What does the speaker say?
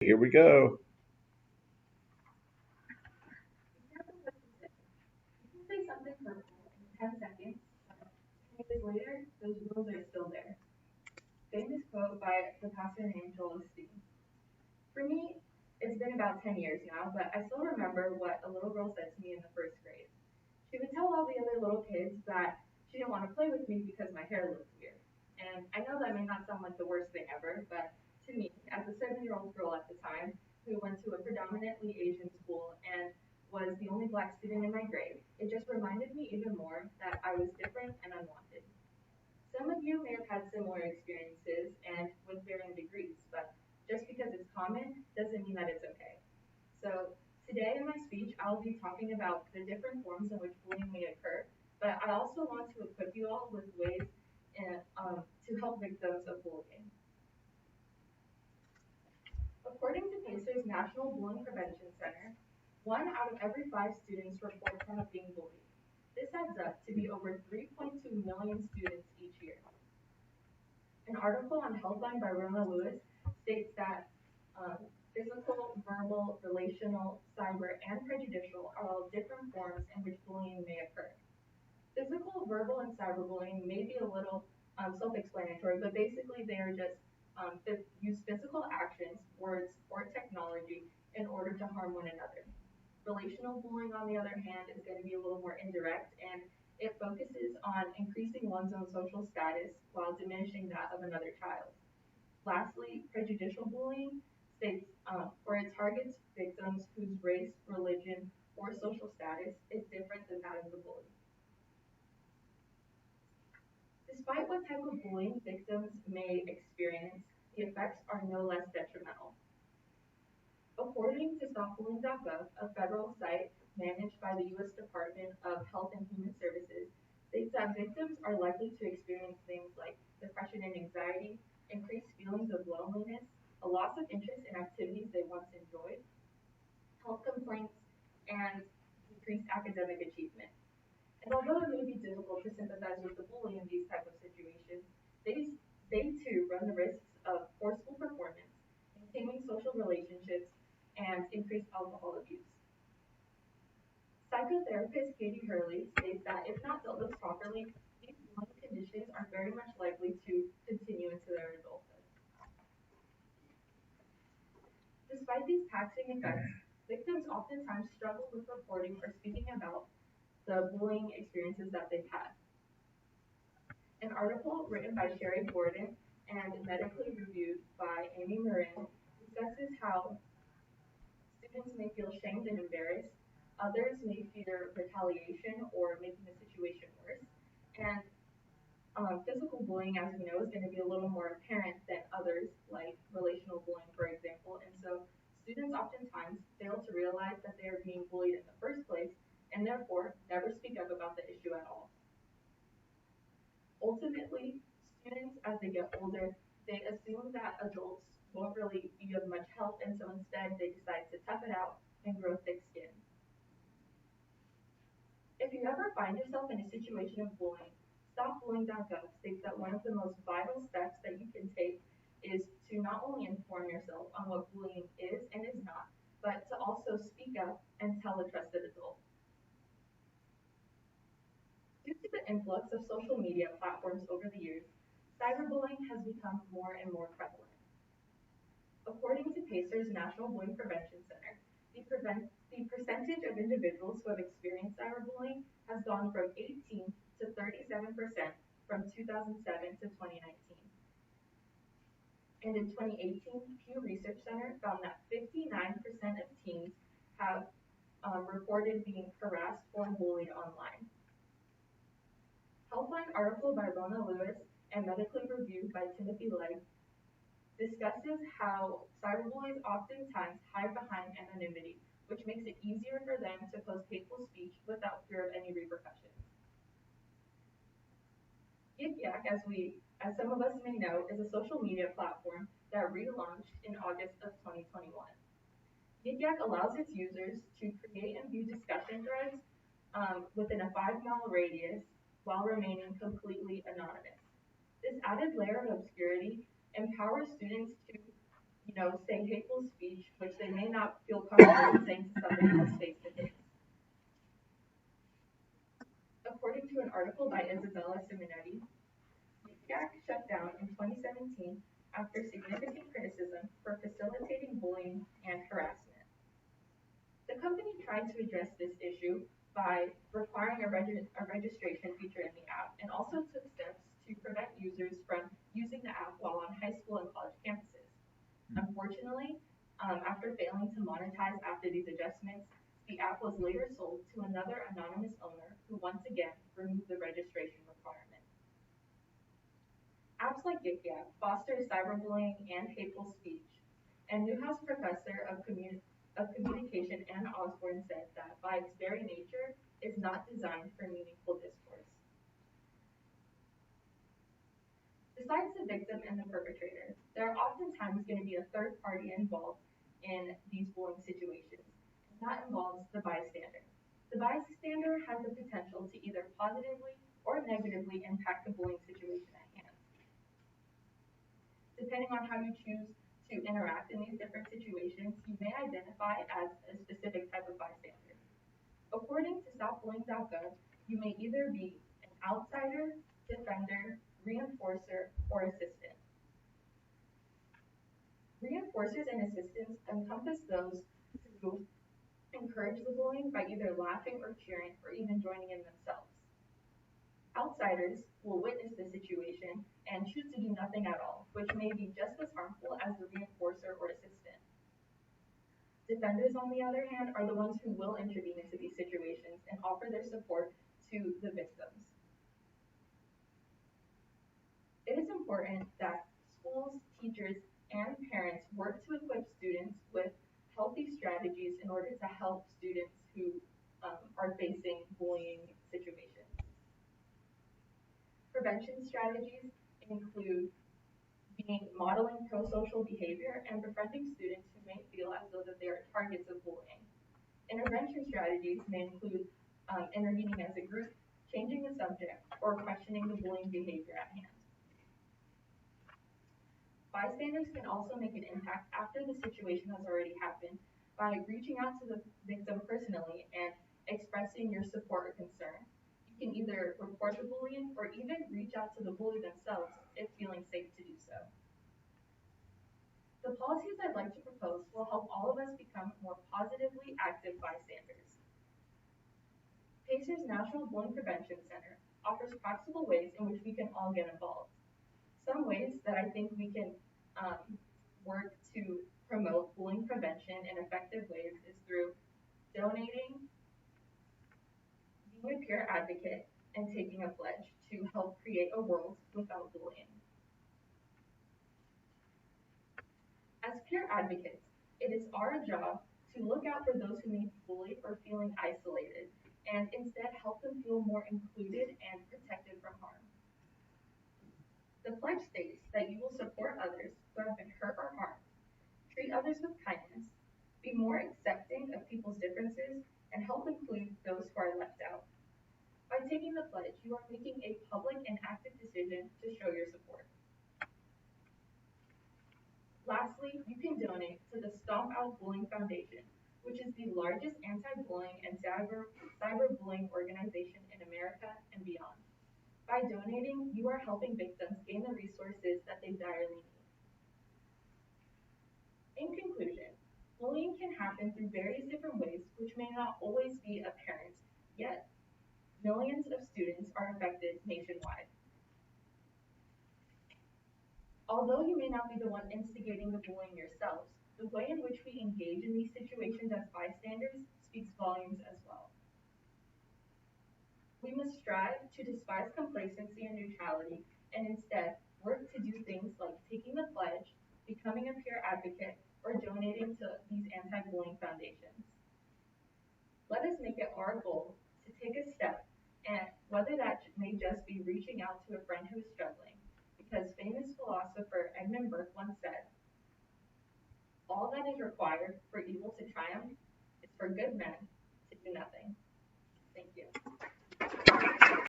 Here we go. You can say something hurtful in 10 seconds, but 10 years later, those wounds are still there. Famous quote by the pastor named Joel Osteen. For me, it's been about 10 years now, but I still remember what a little girl said to me in the first grade. She would tell all the other little kids that she didn't want to play with me because my hair looked weird. And I know that may not sound like the worst thing ever, but to me, as a 7-year-old girl at the time who went to a predominantly Asian school and was the only black student in my grade, it just reminded me even more that I was different and unwanted. Some of you may have had similar experiences and with varying degrees, but just because it's common doesn't mean that it's okay. So today in my speech, I'll be talking about the different forms in which bullying may occur, but I also want to equip you all with ways to help victims of bullying. According to PACER's National Bullying Prevention Center, 1 out of every 5 students report to have been bullied. This adds up to be over 3.2 million students each year. An article on Healthline by Rona Lewis states that um, physical, verbal, relational, cyber, and prejudicial are all different forms in which bullying may occur. Physical, verbal, and cyberbullying may be a little self-explanatory, but basically they are just use physical actions, words, or technology in order to harm one another. Relational bullying, on the other hand, is going to be a little more indirect and it focuses on increasing one's own social status while diminishing that of another child. Lastly, prejudicial bullying states or it targets victims whose race, religion, or social status is different than that of the bully. Despite what type of bullying victims may experience, the effects are no less detrimental. According to StopBullying.gov, a federal site managed by the U.S. Department of Health and Human Services, states that victims are likely to experience things like depression and anxiety, increased feelings of loneliness, a loss of interest in activities they once enjoyed, health complaints, and decreased academic achievement. And although it may be difficult to sympathize with the bully in these type of situations, they too run the risks of forceful performance, maintaining social relationships, and increased alcohol abuse. Psychotherapist Katie Hurley states that if not dealt with properly, these bullying conditions are very much likely to continue into their adulthood. Despite these taxing effects, victims oftentimes struggle with reporting or speaking about the bullying experiences that they've had. An article written by Sherry Gordon and medically reviewed by Amy Marin discusses how students may feel shamed and embarrassed, others may fear retaliation or making the situation worse, and physical bullying, as we know, is going to be a little more apparent than others, like relational bullying, for example, and so students oftentimes fail to realize that they are being bullied in the first place and therefore never speak up about the issue at all. Ultimately, students, as they get older, they assume that adults won't really be of much help, and so instead they decide to tough it out and grow thick skin. If you ever find yourself in a situation of bullying, StopBullying.gov states that one of the most vital steps that you can take is to not only inform yourself on what bullying is and is not, but to also speak up and tell a trusted adult. Due to the influx of social media platforms over the years, cyberbullying has become more and more prevalent. According to PACER's National Bullying Prevention Center, the percentage of individuals who have experienced cyberbullying has gone from 18 to 37% from 2007 to 2019. And in 2018, Pew Research Center found that 59% of teens have reported being harassed or bullied online. Healthline article by Rona Lewis and medically reviewed by Timothy Legg discusses how cyberbullies oftentimes hide behind anonymity, which makes it easier for them to post hateful speech without fear of any repercussions. Yik Yak, as some of us may know, is a social media platform that relaunched in August of 2021. Yik Yak allows its users to create and view discussion threads within a 5-mile radius while remaining completely anonymous. This added layer of obscurity empowers students to say hateful speech, which they may not feel comfortable saying to somebody else face to face. According to an article by Isabella Simonetti, UPAC shut down in 2017 after significant criticism for facilitating bullying and harassment. The company tried to address this issue by requiring a registration feature in the app and also took steps to prevent users from using the app while on high school and college campuses. Unfortunately, after failing to monetize after these adjustments, the app was later sold to another anonymous owner who once again removed the registration requirement. Apps like Yik Yak foster cyberbullying and hateful speech, and Newhouse professor of communication Ann Osborne said that by its very nature is not designed for meaningful discourse. Besides the victim and the perpetrator, there are oftentimes going to be a third party involved in these bullying situations, and that involves the bystander. The bystander has the potential to either positively or negatively impact the bullying situation at hand. Depending on how you choose to interact in these different situations, you may identify as a specific type of bystander. According to stopbullying.gov, you may either be an outsider, defender, reinforcer, or assistant. Reinforcers and assistants encompass those who encourage the bullying by either laughing or cheering or even joining in themselves. Outsiders will witness the situation and choose to do nothing at all, which may be just as harmful as the reinforcer or assistant. Defenders, on the other hand, are the ones who will intervene into these situations and offer their support to the victims. It is important that schools, teachers, and parents work to equip students with healthy strategies in order to help students who are facing bullying situations. Prevention strategies include modeling pro-social behavior and befriending students who may feel as though that they are targets of bullying. Intervention strategies may include intervening as a group, changing the subject, or questioning the bullying behavior at hand. Bystanders can also make an impact after the situation has already happened by reaching out to the victim personally and expressing your support or concern. You can either report the bullying or even reach out to the bully themselves if feeling safe to do so. The policies I'd like to propose will help all of us become more positively active bystanders. PACER's National Bullying Prevention Center offers practical ways in which we can all get involved. Some ways that I think we can work to promote bullying prevention in effective ways is through donating, being a peer advocate, and taking a pledge to help create a world without bullying. As peer advocates, it is our job to look out for those who may be bullied or feeling isolated, and instead help them feel more included and protected from harm. The pledge states that you will support others who have been hurt or harmed, treat others with kindness, be more accepting of people's differences, and help include those who are left out. By taking the pledge, you are making a public and active decision to show your support. Lastly, you can donate to the Stomp Out Bullying Foundation, which is the largest anti-bullying and cyberbullying organization in America and beyond. By donating, you are helping victims gain the resources that they direly need. In conclusion, bullying can happen through various different ways, which may not always be apparent, yet millions of students are affected nationwide. Although you may not be the one instigating the bullying yourselves, the way in which we engage in these situations as bystanders speaks volumes as well. We must strive to despise complacency and neutrality, and instead work to do things like taking the pledge, becoming a peer advocate, or donating to these anti-bullying foundations. Let us make it our goal to take a step, and whether that may just be reaching out to a friend who is struggling, because famous philosopher Edmund Burke once said, "All that is required for evil to triumph is for good men to do nothing." Thank you.